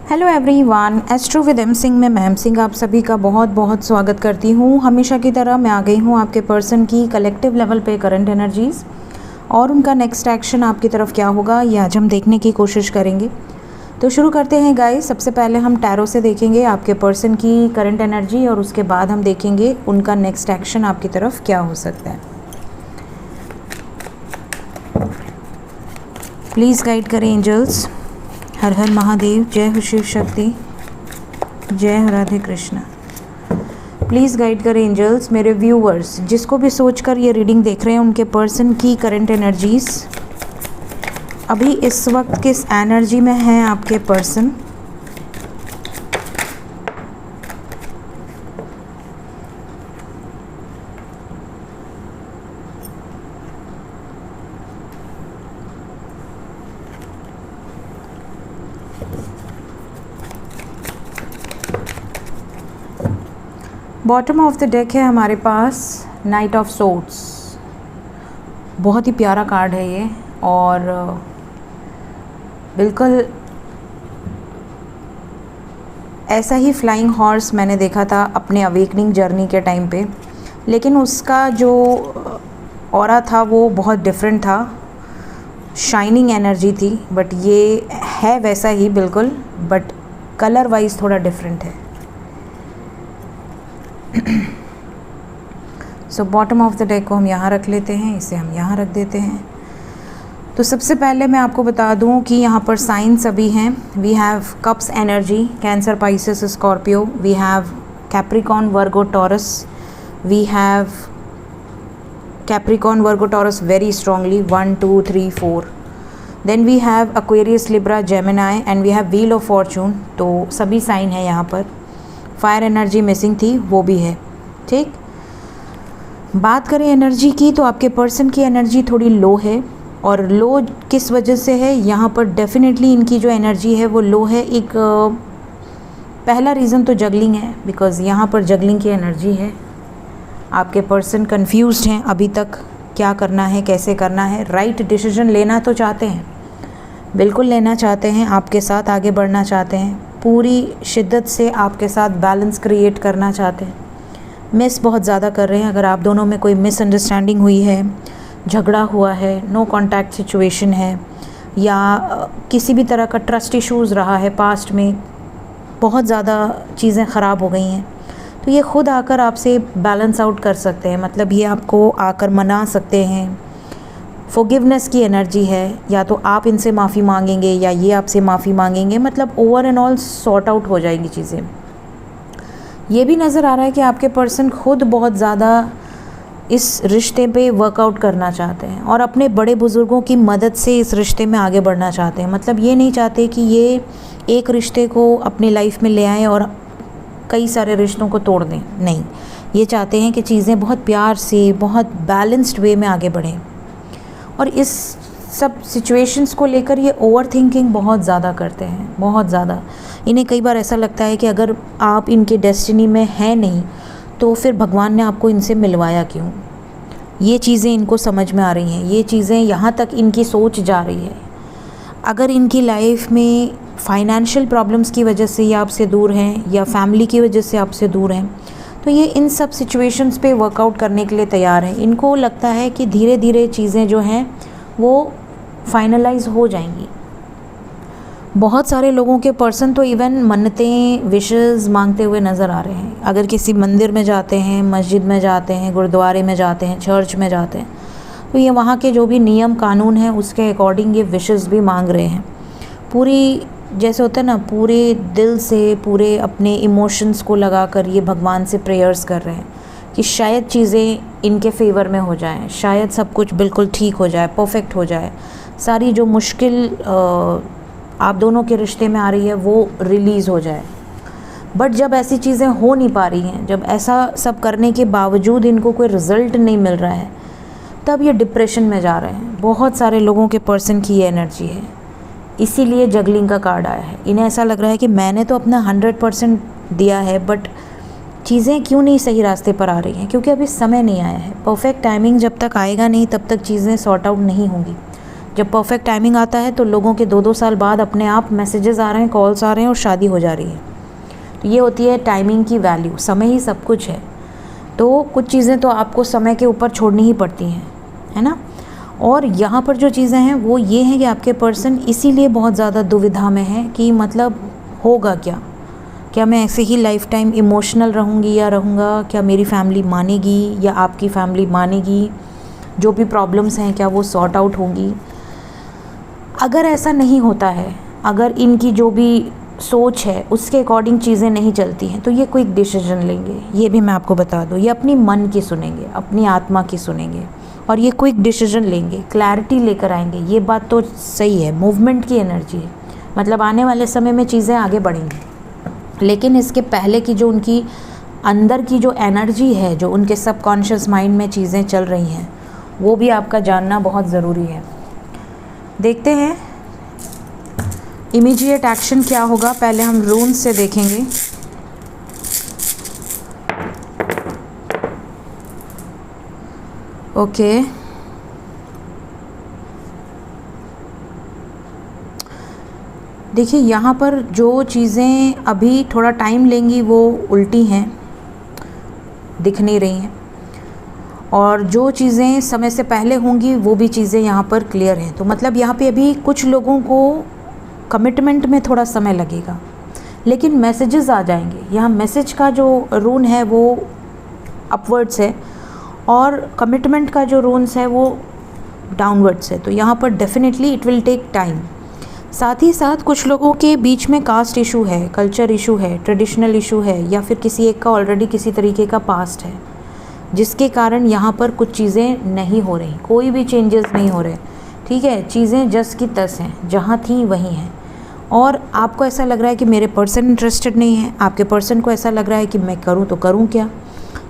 Hello everyone, astro with M Singh में ma'am Singh आप सभी का बहुत बहुत स्वागत करती हूँ। हमेशा की तरह मैं आ गई हूँ आपके पर्सन की कलेक्टिव लेवल पे करंट एनर्जीज़ और उनका नेक्स्ट एक्शन आपकी तरफ क्या होगा ये आज हम देखने की कोशिश करेंगे। तो शुरू करते हैं गाइस। सबसे पहले हम टैरो से देखेंगे आपके पर्सन की करंट एनर्जी और उसके बाद हम देखेंगे उनका नेक्स्ट एक्शन आपकी तरफ क्या हो सकता है। प्लीज़ गाइड करें एंजल्स। हर हर महादेव, जय हो शिव शक्ति, जय हो राधे कृष्ण। प्लीज़ गाइड करें एंजल्स मेरे व्यूअर्स, जिसको भी सोचकर ये रीडिंग देख रहे हैं उनके पर्सन की करंट एनर्जीज़ अभी इस वक्त किस एनर्जी में हैं आपके person. Bottom of the deck है हमारे पास नाइट ऑफ सोर्ड्स। बहुत ही प्यारा कार्ड है ये और बिल्कुल ऐसा ही फ्लाइंग हॉर्स मैंने देखा था अपने अवेकनिंग जर्नी के टाइम पे, लेकिन उसका जो ऑरा था वो बहुत डिफरेंट था, शाइनिंग एनर्जी थी। बट ये है वैसा ही बिल्कुल, बट कलर वाइज थोड़ा डिफरेंट है। So bottom of the deck को हम यहाँ रख लेते हैं, इसे हम यहाँ रख देते हैं। तो सबसे पहले मैं आपको बता दूँ कि यहाँ पर साइंस अभी हैं। We have cups energy, cancer, Pisces, Scorpio. We have Capricorn, Virgo, Taurus. We have Capricorn, Virgo, Taurus very strongly 1 2 3 4। Then we have Aquarius, Libra, Gemini and we have wheel of fortune. तो सभी sign है यहाँ पर। Fire energy missing थी, वो भी है। ठीक, बात करें एनर्जी की तो आपके पर्सन की एनर्जी थोड़ी लो है। और लो किस वजह से है, यहाँ पर डेफिनेटली इनकी जो एनर्जी है वो लो है। एक पहला रीज़न तो जगलिंग है, बिकॉज़ यहाँ पर जगलिंग की एनर्जी है। आपके पर्सन कंफ्यूज्ड हैं अभी तक, क्या करना है, कैसे करना है। राइट डिसीजन लेना तो चाहते हैं, बिल्कुल लेना चाहते हैं, आपके साथ आगे बढ़ना चाहते हैं, पूरी शिद्दत से आपके साथ बैलेंस क्रिएट करना चाहते हैं। मिस बहुत ज़्यादा कर रहे हैं। अगर आप दोनों में कोई मिसअंडरस्टैंडिंग हुई है, झगड़ा हुआ है, नो कॉन्टैक्ट सिचुएशन है, या किसी भी तरह का ट्रस्ट इश्यूज़ रहा है पास्ट में, बहुत ज़्यादा चीज़ें ख़राब हो गई हैं, तो ये ख़ुद आकर आपसे बैलेंस आउट कर सकते हैं। मतलब ये आपको आकर मना सकते हैं। फॉरगिवनेस की एनर्जी है, या तो आप इनसे माफ़ी मांगेंगे या ये आपसे माफ़ी मांगेंगे। मतलब over and all sort out हो जाएंगी चीज़ें। ये भी नज़र आ रहा है कि आपके पर्सन खुद बहुत ज़्यादा इस रिश्ते पे वर्कआउट करना चाहते हैं और अपने बड़े बुज़ुर्गों की मदद से इस रिश्ते में आगे बढ़ना चाहते हैं। मतलब ये नहीं चाहते कि ये एक रिश्ते को अपनी लाइफ में ले आएँ और कई सारे रिश्तों को तोड़ दें। नहीं, ये चाहते हैं कि चीज़ें बहुत प्यार से, बहुत बैलेंस्ड वे में आगे बढ़ें। और इस सब सिचुएशंस को लेकर ये ओवर थिंकिंग बहुत ज़्यादा करते हैं, बहुत ज़्यादा। इन्हें कई बार ऐसा लगता है कि अगर आप इनके डेस्टिनी में हैं नहीं तो फिर भगवान ने आपको इनसे मिलवाया क्यों। ये चीज़ें इनको समझ में आ रही हैं, ये चीज़ें यहाँ तक इनकी सोच जा रही है। अगर इनकी लाइफ में फाइनेंशियल प्रॉब्लम्स की वजह से ये आपसे दूर हैं या फैमिली की वजह से आपसे दूर हैं, तो ये इन सब सिचुएशंस पे वर्कआउट करने के लिए तैयार हैं। इनको लगता है कि धीरे धीरे चीज़ें जो हैं वो फाइनलाइज हो जाएंगी। बहुत सारे लोगों के पर्सन तो इवन मन्नतें, विशेस मांगते हुए नज़र आ रहे हैं। अगर किसी मंदिर में जाते हैं, मस्जिद में जाते हैं, गुरुद्वारे में जाते हैं, चर्च में जाते हैं, तो ये वहाँ के जो भी नियम कानून हैं उसके अकॉर्डिंग ये विशेस भी मांग रहे हैं। पूरी, जैसे होता है ना, पूरे दिल से, पूरे अपने इमोशंस को लगाकर ये भगवान से प्रेयर्स कर रहे हैं कि शायद चीज़ें इनके फेवर में हो जाएं, शायद सब कुछ बिल्कुल ठीक हो जाए, परफेक्ट हो जाए, सारी जो मुश्किल आप दोनों के रिश्ते में आ रही है वो रिलीज़ हो जाए। बट जब ऐसी चीज़ें हो नहीं पा रही हैं, जब ऐसा सब करने के बावजूद इनको कोई रिज़ल्ट नहीं मिल रहा है, तब ये डिप्रेशन में जा रहे हैं। बहुत सारे लोगों के पर्सन की ये एनर्जी है, इसीलिए जगलिंग का कार्ड आया है। इन्हें ऐसा लग रहा है कि मैंने तो अपना 100% दिया है, बट चीज़ें क्यों नहीं सही रास्ते पर आ रही हैं, क्योंकि अभी समय नहीं आया है। परफेक्ट टाइमिंग जब तक आएगा नहीं तब तक चीज़ें सॉर्ट आउट नहीं होंगी। जब परफेक्ट टाइमिंग आता है तो लोगों के 2-2 साल बाद अपने आप मैसेजेस आ रहे हैं, कॉल्स आ रहे हैं और शादी हो जा रही है। तो ये होती है टाइमिंग की वैल्यू। समय ही सब कुछ है, तो कुछ चीज़ें तो आपको समय के ऊपर छोड़नी ही पड़ती हैं, है ना। और यहाँ पर जो चीज़ें हैं वो ये हैं कि आपके पर्सन इसीलिए बहुत ज़्यादा दुविधा में है कि मतलब होगा क्या मैं ऐसे ही लाइफ टाइम इमोशनल रहूँगी या रहूँगा, क्या मेरी फैमिली मानेगी या आपकी फैमिली मानेगी, जो भी प्रॉब्लम्स हैं क्या वो सॉर्ट आउट होंगी। अगर ऐसा नहीं होता है, अगर इनकी जो भी सोच है उसके अकॉर्डिंग चीज़ें नहीं चलती हैं, तो ये क्विक डिसीजन लेंगे। ये भी मैं आपको बता दूँ, ये अपनी मन की सुनेंगे, अपनी आत्मा की सुनेंगे और ये क्विक डिसीजन लेंगे, क्लैरिटी लेकर आएंगे। ये बात तो सही है, मूवमेंट की एनर्जी है, मतलब आने वाले समय में चीज़ें आगे बढ़ेंगी। लेकिन इसके पहले की जो उनकी अंदर की जो एनर्जी है, जो उनके सबकॉन्शियस माइंड में चीज़ें चल रही हैं, वो भी आपका जानना बहुत ज़रूरी है। देखते हैं इमीडिएट एक्शन क्या होगा। पहले हम रून्स से देखेंगे। ओके, देखिए यहाँ पर जो चीज़ें अभी थोड़ा टाइम लेंगी वो उल्टी हैं, दिख नहीं रही हैं, और जो चीज़ें समय से पहले होंगी वो भी चीज़ें यहाँ पर क्लियर हैं। तो मतलब यहाँ पे अभी कुछ लोगों को कमिटमेंट में थोड़ा समय लगेगा, लेकिन मैसेजेस आ जाएंगे। यहाँ मैसेज का जो रून है वो अपवर्ड्स है और कमिटमेंट का जो रून्स है वो डाउनवर्ड्स है। तो यहाँ पर definitely it will take time. साथ ही साथ कुछ लोगों के बीच में कास्ट इशू है, कल्चर इशू है, ट्रेडिशनल इशू है, या फिर किसी एक का ऑलरेडी किसी तरीके का पास्ट है, जिसके कारण यहाँ पर कुछ चीज़ें नहीं हो रही, कोई भी चेंजेस नहीं हो रहे। ठीक है, चीज़ें जस की तस हैं, जहाँ थी वहीं हैं। और आपको ऐसा लग रहा है कि मेरे पर्सन इंटरेस्टेड नहीं है, आपके पर्सन को ऐसा लग रहा है कि मैं करूँ तो करूँ क्या।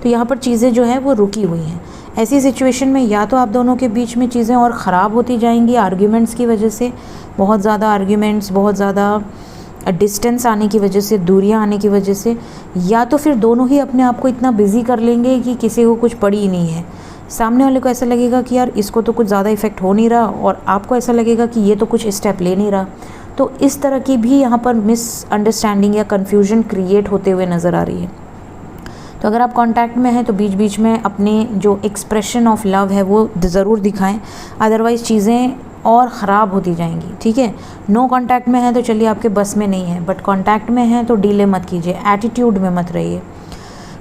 तो यहाँ पर चीज़ें जो है वो रुकी हुई हैं। ऐसी सिचुएशन में या तो आप दोनों के बीच में चीज़ें और ख़राब होती जाएंगी आर्ग्यूमेंट्स की वजह से, बहुत ज़्यादा आर्ग्यूमेंट्स, बहुत ज़्यादा डिस्टेंस आने की वजह से, दूरियां आने की वजह से, या तो फिर दोनों ही अपने आप को इतना बिजी कर लेंगे कि किसी को कुछ पड़ी ही नहीं है। सामने वाले को ऐसा लगेगा कि यार इसको तो कुछ ज़्यादा इफेक्ट हो नहीं रहा, और आपको ऐसा लगेगा कि ये तो कुछ स्टेप ले नहीं रहा। तो इस तरह की भी यहाँ पर मिसअंडरस्टैंडिंग या कन्फ्यूजन क्रिएट होते हुए नज़र आ रही है। तो अगर आप कांटेक्ट में हैं तो बीच बीच में अपने जो एक्सप्रेशन ऑफ लव है वो ज़रूर दिखाएं, अदरवाइज़ चीज़ें और ख़राब होती जाएंगी। ठीक है, नो कांटेक्ट में है तो चलिए आपके बस में नहीं है, बट कांटेक्ट में है तो डीले मत कीजिए, एटीट्यूड में मत रहिए।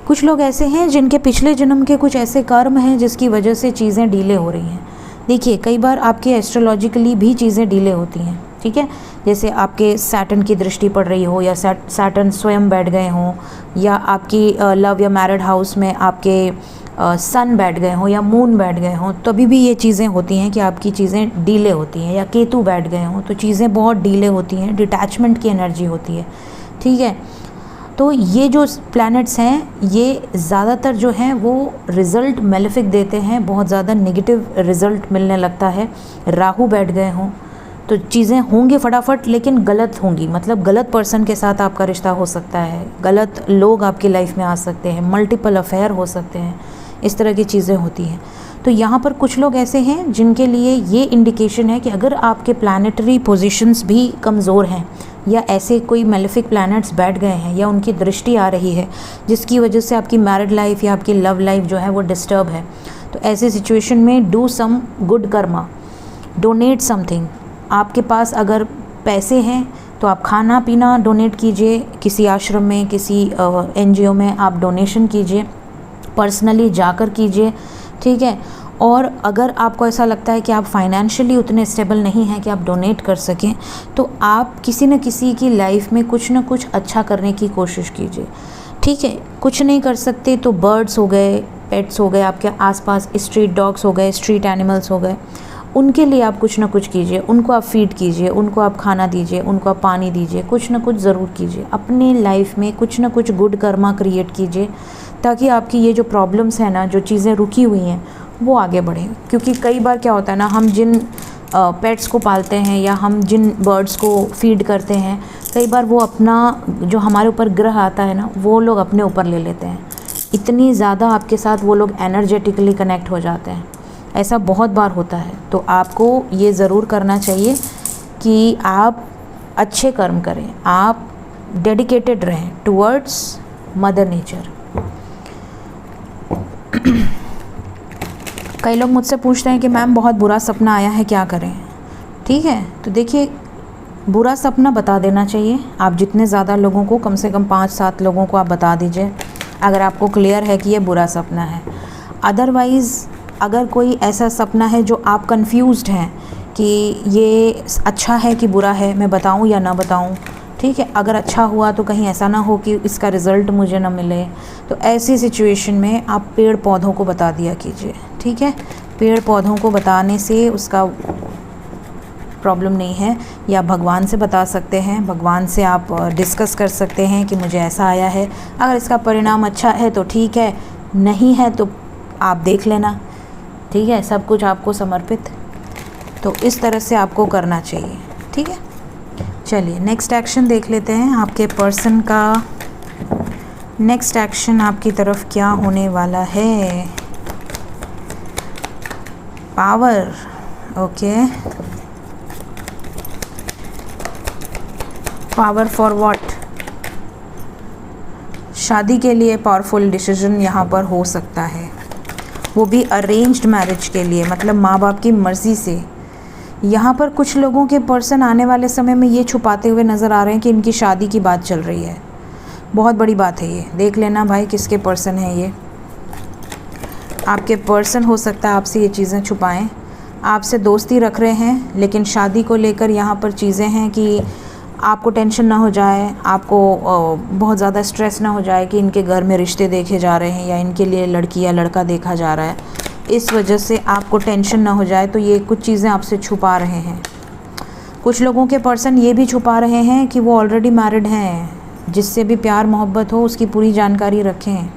कुछ लोग ऐसे हैं जिनके पिछले जन्म के कुछ ऐसे कर्म हैं जिसकी वजह से चीज़ें डीले हो रही हैं। देखिए कई बार आपके एस्ट्रोलॉजिकली भी चीज़ें डीले होती हैं। ठीक है, जैसे आपके सैटर्न की दृष्टि पड़ रही हो, या सैटर्न स्वयं बैठ गए हों, या आपकी लव या मैरिड हाउस में आपके सन बैठ गए हों या मून बैठ गए हों, तभी भी ये चीज़ें होती हैं कि आपकी चीज़ें डीले होती हैं। या केतु बैठ गए हों तो चीज़ें बहुत डीले होती हैं, डिटैचमेंट की एनर्जी होती है। ठीक है, तो ये जो प्लैनेट्स हैं ये ज़्यादातर जो हैं वो रिज़ल्ट मेलेफिक देते हैं, बहुत ज़्यादा नेगेटिव रिज़ल्ट मिलने लगता है। राहु बैठ गए हों तो चीज़ें होंगी फटाफट, लेकिन गलत होंगी, मतलब गलत पर्सन के साथ आपका रिश्ता हो सकता है, गलत लोग आपकी लाइफ में आ सकते हैं, मल्टीपल अफेयर हो सकते हैं, इस तरह की चीज़ें होती हैं। तो यहाँ पर कुछ लोग ऐसे हैं जिनके लिए ये इंडिकेशन है कि अगर आपके प्लानिटरी पोजीशंस भी कमज़ोर हैं, या ऐसे कोई मेलेफिक प्लैनेट्स बैठ गए हैं, या उनकी दृष्टि आ रही है जिसकी वजह से आपकी मैरिड लाइफ या आपकी लव लाइफ जो है वो डिस्टर्ब है, तो ऐसे सिचुएशन में do some good karma, donate something. आपके पास अगर पैसे हैं तो आप खाना पीना डोनेट कीजिए, किसी आश्रम में, किसी NGO में आप डोनेशन कीजिए, पर्सनली जाकर कीजिए। ठीक है, और अगर आपको ऐसा लगता है कि आप फाइनेंशियली उतने स्टेबल नहीं हैं कि आप डोनेट कर सकें, तो आप किसी न किसी की लाइफ में कुछ न कुछ अच्छा करने की कोशिश कीजिए। ठीक है, कुछ नहीं कर सकते तो बर्ड्स हो गए, पेट्स हो गए, आपके आसपास स्ट्रीट डॉग्स हो गए, स्ट्रीट एनिमल्स हो गए, उनके लिए आप कुछ ना कुछ कीजिए, उनको आप फीड कीजिए, उनको आप खाना दीजिए, उनको आप पानी दीजिए, कुछ ना कुछ ज़रूर कीजिए। अपने लाइफ में कुछ ना कुछ गुड कर्मा क्रिएट कीजिए, ताकि आपकी ये जो प्रॉब्लम्स हैं ना, जो चीज़ें रुकी हुई हैं, वो आगे बढ़े। क्योंकि कई बार क्या होता है ना, हम जिन पेट्स को पालते हैं या हम जिन बर्ड्स को फीड करते हैं, कई बार वो अपना जो हमारे ऊपर ग्रह आता है ना, वो लोग अपने ऊपर ले लेते हैं। इतनी ज़्यादा आपके साथ वो लोग एनर्जेटिकली कनेक्ट हो जाते हैं। ऐसा बहुत बार होता है। तो आपको ये ज़रूर करना चाहिए कि आप अच्छे कर्म करें, आप डेडिकेटेड रहें टुवर्ड्स मदर नेचर। कई लोग मुझसे पूछते हैं कि मैम बहुत बुरा सपना आया है, क्या करें? ठीक है, तो देखिए बुरा सपना बता देना चाहिए। आप जितने ज़्यादा लोगों को, कम से कम 5-7 लोगों को आप बता दीजिए अगर आपको क्लियर है कि ये बुरा सपना है। अदरवाइज़ अगर कोई ऐसा सपना है जो आप कंफ्यूज्ड हैं कि ये अच्छा है कि बुरा है, मैं बताऊं या ना बताऊं, ठीक है, अगर अच्छा हुआ तो कहीं ऐसा ना हो कि इसका रिज़ल्ट मुझे ना मिले, तो ऐसी सिचुएशन में आप पेड़ पौधों को बता दिया कीजिए। ठीक है, पेड़ पौधों को बताने से उसका प्रॉब्लम नहीं है, या भगवान से बता सकते हैं, भगवान से आप डिस्कस कर सकते हैं कि मुझे ऐसा आया है, अगर इसका परिणाम अच्छा है तो ठीक है, नहीं है तो आप देख लेना। ठीक है, सब कुछ आपको समर्पित। तो इस तरह से आपको करना चाहिए। ठीक है, चलिए नेक्स्ट एक्शन देख लेते हैं। आपके पर्सन का नेक्स्ट एक्शन आपकी तरफ क्या होने वाला है। Power, okay, power for what? शादी के लिए पावरफुल डिसीजन यहाँ पर हो सकता है, वो भी अरेंज्ड मैरिज के लिए, मतलब माँ बाप की मर्ज़ी से। यहाँ पर कुछ लोगों के पर्सन आने वाले समय में ये छुपाते हुए नज़र आ रहे हैं कि इनकी शादी की बात चल रही है। बहुत बड़ी बात है ये, देख लेना भाई किसके पर्सन है ये। आपके पर्सन हो सकता है आपसे ये चीज़ें छुपाएं, आपसे दोस्ती रख रहे हैं, लेकिन शादी को लेकर यहाँ पर चीज़ें हैं कि आपको टेंशन ना हो जाए, आपको बहुत ज़्यादा स्ट्रेस ना हो जाए कि इनके घर में रिश्ते देखे जा रहे हैं या इनके लिए लड़की या लड़का देखा जा रहा है, इस वजह से आपको टेंशन ना हो जाए, तो ये कुछ चीज़ें आपसे छुपा रहे हैं। कुछ लोगों के पर्सन ये भी छुपा रहे हैं कि वो ऑलरेडी मैरिड हैं, जिससे भी प्यार मोहब्बत हो उसकी पूरी जानकारी रखें।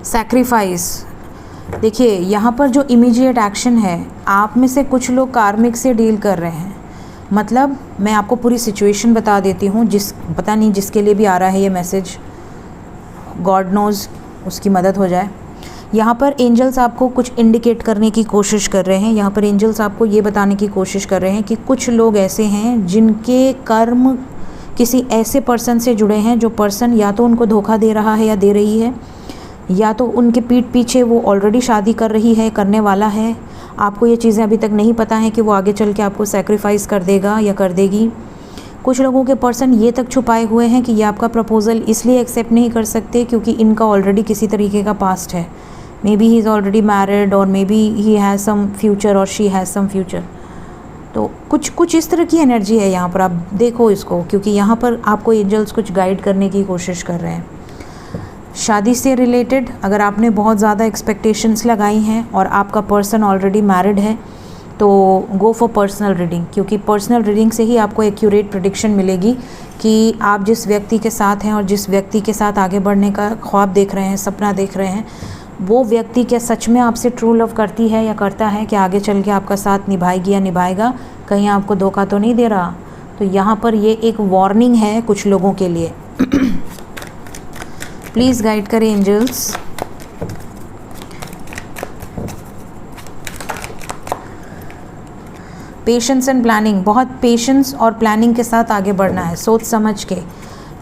सैक्रिफाइस, देखिए यहाँ पर जो इमीडिएट एक्शन है, आप में से कुछ लोग कार्मिक से डील कर रहे हैं। मतलब मैं आपको पूरी सिचुएशन बता देती हूँ, पता नहीं जिसके लिए भी आ रहा है ये मैसेज, गॉड नोज़ उसकी मदद हो जाए। यहाँ पर एंजल्स आपको कुछ इंडिकेट करने की कोशिश कर रहे हैं। यहाँ पर एंजल्स आपको ये बताने की कोशिश कर रहे हैं कि कुछ लोग ऐसे हैं जिनके कर्म किसी ऐसे पर्सन से जुड़े हैं, जो पर्सन या तो उनको धोखा दे रहा है या दे रही है, या तो उनके पीठ पीछे वो ऑलरेडी शादी कर रही है, करने वाला है। आपको ये चीज़ें अभी तक नहीं पता है कि वो आगे चल के आपको सैक्रिफाइस कर देगा या कर देगी। कुछ लोगों के पर्सन ये तक छुपाए हुए हैं कि ये आपका प्रपोज़ल इसलिए एक्सेप्ट नहीं कर सकते क्योंकि इनका ऑलरेडी किसी तरीके का पास्ट है। Maybe he is already married और maybe he has some future और शी हैज़ सम फ्यूचर। तो कुछ इस तरह की एनर्जी है यहाँ पर, आप देखो इसको, क्योंकि यहाँ पर आपको एंजल्स कुछ गाइड करने की कोशिश कर रहे हैं। शादी से रिलेटेड अगर आपने बहुत ज़्यादा एक्सपेक्टेशंस लगाई हैं और आपका पर्सन ऑलरेडी मैरिड है, तो गो फॉर पर्सनल रीडिंग, क्योंकि पर्सनल रीडिंग से ही आपको एक्यूरेट प्रेडिक्शन मिलेगी कि आप जिस व्यक्ति के साथ हैं और जिस व्यक्ति के साथ आगे बढ़ने का ख्वाब देख रहे हैं, सपना देख रहे हैं, वो व्यक्ति क्या सच में आपसे ट्रू लव करती है या करता है, कि आगे चल के आपका साथ निभाएगी या निभाएगा, कहीं आपको धोखा तो नहीं दे रहा। तो यहाँ पर ये एक वार्निंग है कुछ लोगों के लिए। प्लीज़ गाइड करें एंजल्स। पेशेंस एंड प्लानिंग, बहुत पेशेंस और प्लानिंग के साथ आगे बढ़ना है, सोच समझ के।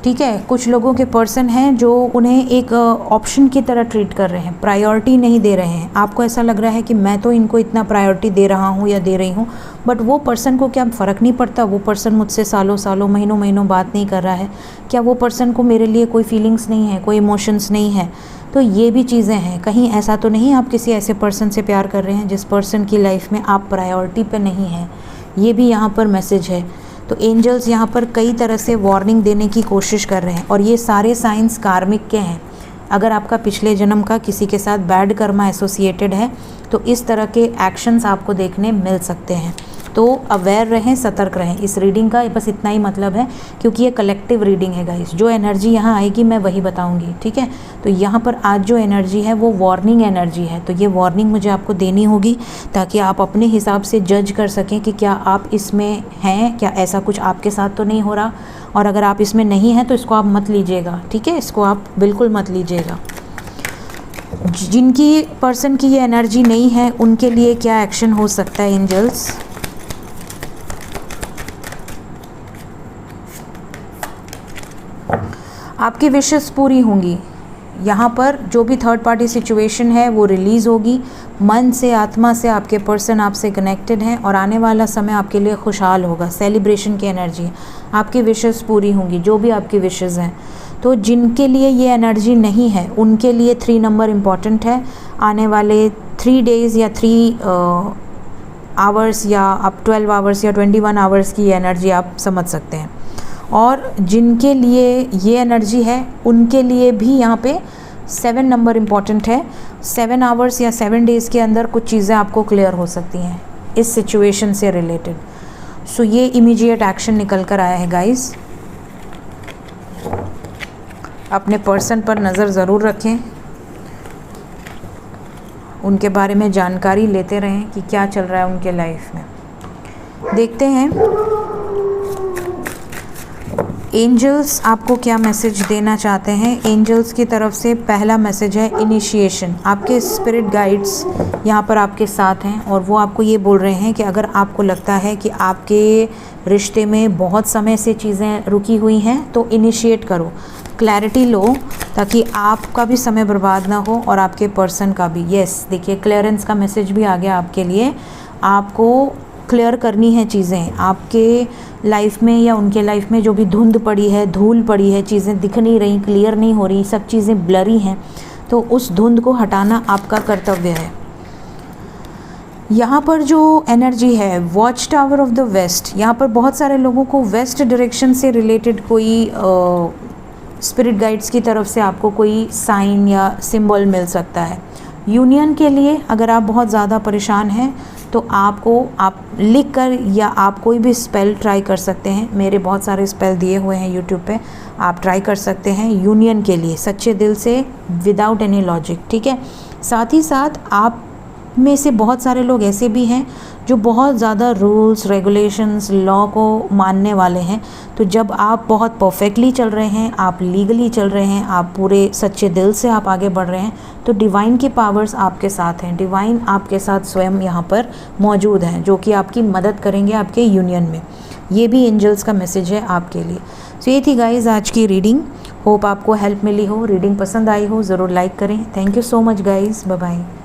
ठीक है, कुछ लोगों के पर्सन हैं जो उन्हें एक ऑप्शन की तरह ट्रीट कर रहे हैं, प्रायोरिटी नहीं दे रहे हैं। आपको ऐसा लग रहा है कि मैं तो इनको इतना प्रायोरिटी दे रहा हूँ या दे रही हूँ, बट वो पर्सन को क्या फ़र्क नहीं पड़ता? वो पर्सन मुझसे सालों सालों महीनों महीनों बात नहीं कर रहा है, क्या वो पर्सन को मेरे लिए कोई फीलिंग्स नहीं है, कोई इमोशंस नहीं है? तो ये भी चीज़ें हैं। कहीं ऐसा तो नहीं आप किसी ऐसे पर्सन से प्यार कर रहे हैं जिस पर्सन की लाइफ में आप प्रायोरिटी पे नहीं हैं? ये भी यहाँ पर मैसेज है। तो एंजल्स यहाँ पर कई तरह से वार्निंग देने की कोशिश कर रहे हैं, और ये सारे साइंस कार्मिक के हैं। अगर आपका पिछले जन्म का किसी के साथ बैड कर्मा एसोसिएटेड है, तो इस तरह के एक्शंस आपको देखने मिल सकते हैं। तो अवेयर रहें, सतर्क रहें। इस रीडिंग का बस इतना ही मतलब है, क्योंकि ये कलेक्टिव रीडिंग है गाइस। जो एनर्जी यहाँ आएगी मैं वही बताऊंगी, ठीक है? तो यहाँ पर आज जो एनर्जी है वो वार्निंग एनर्जी है, तो ये वार्निंग मुझे आपको देनी होगी ताकि आप अपने हिसाब से जज कर सकें कि क्या आप इसमें हैं, क्या ऐसा कुछ आपके साथ तो नहीं हो रहा। और अगर आप इसमें नहीं हैं तो इसको आप मत लीजिएगा, ठीक है? इसको आप बिल्कुल मत लीजिएगा। जिनकी पर्सन की ये एनर्जी नहीं है उनके लिए क्या एक्शन हो सकता है एंजल्स? आपकी विशेस पूरी होंगी। यहाँ पर जो भी थर्ड पार्टी सिचुएशन है वो रिलीज़ होगी। मन से, आत्मा से आपके पर्सन आपसे कनेक्टेड हैं और आने वाला समय आपके लिए खुशहाल होगा। सेलिब्रेशन की एनर्जी, आपकी विशेस पूरी होंगी, जो भी आपकी विशेस हैं। तो जिनके लिए ये एनर्जी नहीं है उनके लिए 3 नंबर इम्पॉर्टेंट है। आने वाले 3 डेज़ या 3 आवर्स या अब 12 आवर्स या 21 आवर्स की एनर्जी आप समझ सकते हैं। और जिनके लिए ये एनर्जी है उनके लिए भी यहाँ पे 7 नंबर इम्पॉर्टेंट है। 7 आवर्स या 7 डेज़ के अंदर कुछ चीज़ें आपको क्लियर हो सकती हैं इस सिचुएशन से रिलेटेड। सो ये इमीडिएट एक्शन निकल कर आया है गाइस। अपने पर्सन पर नज़र ज़रूर रखें, उनके बारे में जानकारी लेते रहें कि क्या चल रहा है उनके लाइफ में। देखते हैं एंजल्स आपको क्या मैसेज देना चाहते हैं। एंजल्स की तरफ से पहला मैसेज है इनिशिएशन। आपके स्पिरिट गाइड्स यहाँ पर आपके साथ हैं और वो आपको ये बोल रहे हैं कि अगर आपको लगता है कि आपके रिश्ते में बहुत समय से चीज़ें रुकी हुई हैं तो इनिशिएट करो, क्लैरिटी लो, ताकि आपका भी समय बर्बाद ना हो और आपके पर्सन का भी। यस, देखिए क्लियरेंस का मैसेज भी आ गया आपके लिए। आपको क्लियर करनी है चीज़ें आपके लाइफ में या उनके लाइफ में। जो भी धुंध पड़ी है, धूल पड़ी है, चीज़ें दिख नहीं रही, क्लियर नहीं हो रही, सब चीज़ें ब्लरी हैं, तो उस धुंध को हटाना आपका कर्तव्य है। यहाँ पर जो एनर्जी है watch tower of the west, यहाँ पर बहुत सारे लोगों को वेस्ट डायरेक्शन से रिलेटेड कोई स्पिरिट गाइड्स की तरफ से आपको कोई साइन या सिंबल मिल सकता है। यूनियन के लिए अगर आप बहुत ज़्यादा परेशान हैं तो आप लिख कर या आप कोई भी स्पेल ट्राई कर सकते हैं। मेरे बहुत सारे स्पेल दिए हुए हैं यूट्यूब पे, आप ट्राई कर सकते हैं यूनियन के लिए सच्चे दिल से, विदाउट एनी लॉजिक, ठीक है। साथ ही साथ आप में से बहुत सारे लोग ऐसे भी हैं जो बहुत ज़्यादा रूल्स रेगुलेशंस लॉ को मानने वाले हैं। तो जब आप बहुत परफेक्टली चल रहे हैं, आप लीगली चल रहे हैं, आप पूरे सच्चे दिल से आप आगे बढ़ रहे हैं, तो डिवाइन की पावर्स आपके साथ हैं। डिवाइन आपके साथ स्वयं यहाँ पर मौजूद हैं जो कि आपकी मदद करेंगे आपके यूनियन में। ये भी एंजल्स का मैसेज है आपके लिए। सो ये थी गाइज आज की रीडिंग। होप आपको हेल्प मिली हो, रीडिंग पसंद आई हो, ज़रूर लाइक करें। Thank you so much guys, bye bye.